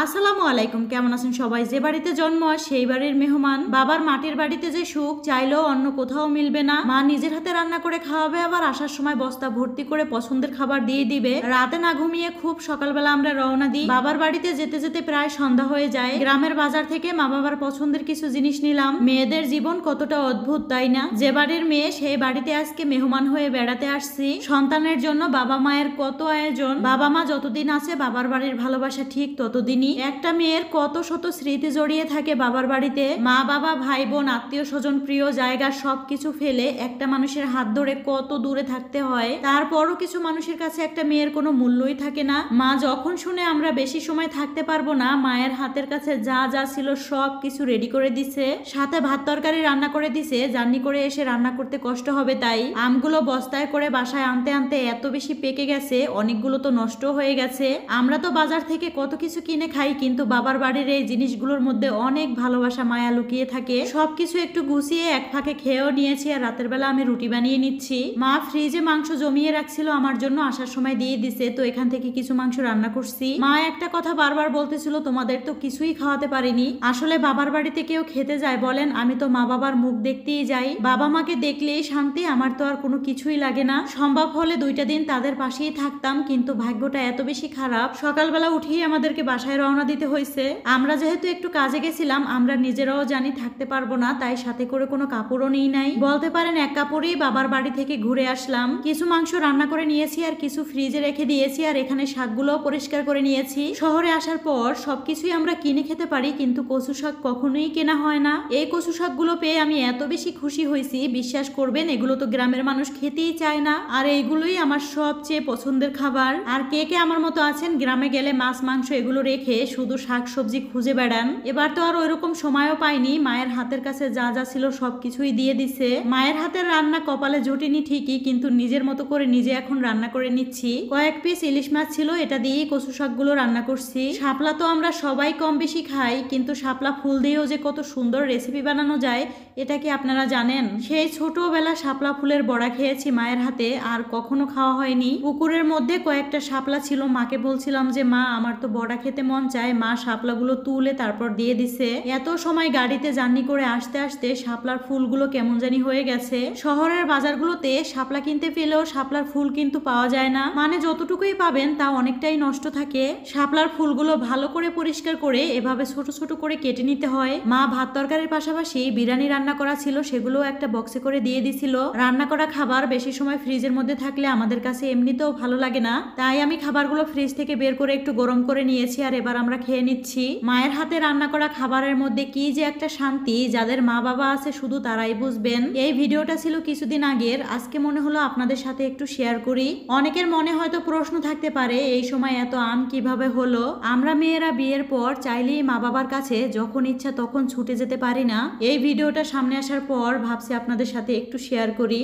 আসসালামু আলাইকুম, কেমন আছেন সবাই? যে বাড়িতে জন্ম সেই বাড়ির মেহমান। বাবার মাটির বাড়িতে যে সুখ চাইলেও অন্য কোথাও মিলবে না। মা নিজের হাতে রান্না করে খাওয়াবে, আবার আসার সময় বস্তা ভর্তি করে পছন্দের খাবার দিয়ে দিবে। রাতে না ঘুমিয়ে খুব সকালবেলা আমরা রওনা দিই। বাবার বাড়িতে যেতে যেতে প্রায় সন্ধ্যা হয়ে যায়। গ্রামের বাজার থেকে মা বাবার পছন্দের কিছু জিনিস নিলাম। মেয়েদের জীবন কতটা অদ্ভুত, তাই না? যে বাড়ির মেয়ে সেই বাড়িতে আজকে মেহমান হয়ে বেড়াতে আসছি। সন্তানের জন্য বাবা মায়ের কত আয়োজন। বাবা মা যতদিন আছে বাবার বাড়ির ভালোবাসা ঠিক ততদিন। একটা মেয়ের কত শত স্মৃতি জড়িয়ে থাকে বাবার বাড়িতে। মা বাবা ভাই বোন আত্মীয় স্বজন প্রিয় জায়গা সবকিছু ফেলে একটা মানুষের হাত ধরে কত দূরে থাকতে হয়। তারপরও কিছু মানুষের কাছে একটা মেয়ের কোনো মূল্যই থাকে না। মা যখন শুনে আমরা বেশি সময় থাকতে পারবো না, মায়ের হাতের কাছে যা যা ছিল সব কিছু রেডি করে দিছে, সাথে ভাত তরকারি রান্না করে দিছে। জার্নি করে এসে রান্না করতে কষ্ট হবে তাই আমগুলো বস্তায় করে বাসায় আনতে আনতে এত বেশি পেকে গেছে, অনেকগুলো তো নষ্ট হয়ে গেছে। আমরা তো বাজার থেকে কত কিছু কিনে খাই, কিন্তু বাবার বাড়ির এই জিনিসগুলোর মধ্যে অনেক ভালোবাসা মায়া লুকিয়ে থাকে। সবকিছু একটু গুছিয়ে এক ফাঁকে খেয়েও নিয়েছি, আর রাতের বেলা আমি রুটি বানিয়ে নিচ্ছি। মা ফ্রিজে মাংস জমিয়ে রাখছিল আমার জন্য, আসার সময় দিয়ে দিছে, তো এখান থেকে কিছু মাংস রান্না করছি। মা একটা কথা বারবার বলতেছিল, তোমাদের তো কিছুই খাওয়াতে পারিনি। আসলে বাবার বাড়িতে কেউ খেতে যায় বলেন? আমি তো মা বাবার মুখ দেখতেই যাই। বাবা মাকে দেখলেই শান্তি, আমার তো আর কোনো কিছুই লাগে না। সম্ভব হলে 2টা দিন তাদের পাশেই থাকতাম, কিন্তু ভাগ্যটা এত বেশি খারাপ, সকালবেলা উঠেই আমাদেরকে বাসায় রওনা দিতে হয়েছে। আমরা যেহেতু একটু কাজে গেছিলাম, আমরা নিজেরাও জানি থাকতে পারবো না, তাই সাথে করে কোনো কাপড়ও নিই নাই। বলতে পারেন এক কাপড়েই বাবার বাড়ি থেকে ঘুরে আসলাম। কিছু মাংস রান্না করে নিয়েছি আর কিছু ফ্রিজে রেখে দিয়েছি, আর এখানে শাকগুলোও পরিষ্কার করে নিয়েছি। শহরে আসার পর সবকিছুই আমরা কিনে খেতে পারি, কিন্তু কচু শাক কখনোই কেনা হয় না। এই কচু শাকগুলো পেয়ে আমি এত বেশি খুশি হয়েছি, বিশ্বাস করবেন এগুলো তো গ্রামের মানুষ খেতেই চায় না, আর এইগুলোই আমার সবচেয়ে পছন্দের খাবার। আর কে কে আমার মতো আছেন গ্রামে গেলে মাছ মাংস এগুলো রেখে শুধু শাক সবজি খুঁজে বেড়ান? এবার তো আর ওইরকম সময়ও পাইনি। মায়ের হাতের কাছে যা যা ছিল সবকিছুই দিয়ে দিছে। মায়ের হাতের রান্না কপালে জুটিনি ঠিকই, কিন্তু নিজের মতো করে নিজে এখন রান্না করে নিচ্ছি। কয়েক পিস ইলিশ মাছ ছিল, এটা দিয়েই কচু শাকগুলো রান্না করছি। শাপলা তো আমরা সবাই কম বেশি খাই, কিন্তু শাপলা ফুল দিয়েও যে কত সুন্দর রেসিপি বানানো যায় এটা কি আপনারা জানেন? সেই ছোটবেলা শাপলা ফুলের বড়া খেয়েছি মায়ের হাতে, আর কখনো খাওয়া হয়নি। পুকুরের মধ্যে কয়েকটা শাপলা ছিল, মাকে বলছিলাম যে মা আমার তো বড়া খেতে মন চায়। মা শাপলাগুলো তুলে তারপর দিয়ে দিছে। এত সময় গাড়িতে জার্নি করে আসতে আসতে শাপলার ফুলগুলো কেমন জানি হয়ে গেছে। শহরের বাজারগুলোতে শাপলা কিনতে পেলেও শাপলার ফুল কিন্তু পাওয়া যায় না, মানে যতটুকুই পাবেন তা অনেকটাই নষ্ট থাকে। শাপলার ফুলগুলো ভালো করে পরিষ্কার করে এভাবে ছোট ছোট করে কেটে নিতে হয়। মা ভাত তরকারির পাশাপাশি বিরিয়ানি রান্না করা ছিল, সেগুলো একটা বক্সে করে দিয়ে দিছিল। রান্না করা খাবার বেশি সময় ফ্রিজের মধ্যে থাকলে আমাদের কাছে এমনিতেও ভালো লাগে না, তাই আমি খাবারগুলো ফ্রিজ থেকে বের করে একটু গরম করে নিয়েছি, আর এবার আমরা খেয়ে নিচ্ছি। মায়ের হাতে রান্না করা খাবারের মধ্যে কি যে একটা শান্তি, যাদের মা বাবা আছে শুধু তারাই বুঝবেন। এই ভিডিওটা ছিল কিছুদিন আগের, আজকে মনে হলো আপনাদের সাথে একটু শেয়ার করি। অনেকের মনে হয়তো প্রশ্ন থাকতে পারে এই সময় এত আম কিভাবে হলো? আমরা মেয়েরা বিয়ের পর চাইলেই মা বাবার কাছে যখন ইচ্ছা তখন ছুটে যেতে পারি না। এই ভিডিওটা সামনে আসার পর ভাবছি আপনাদের সাথে একটু শেয়ার করি।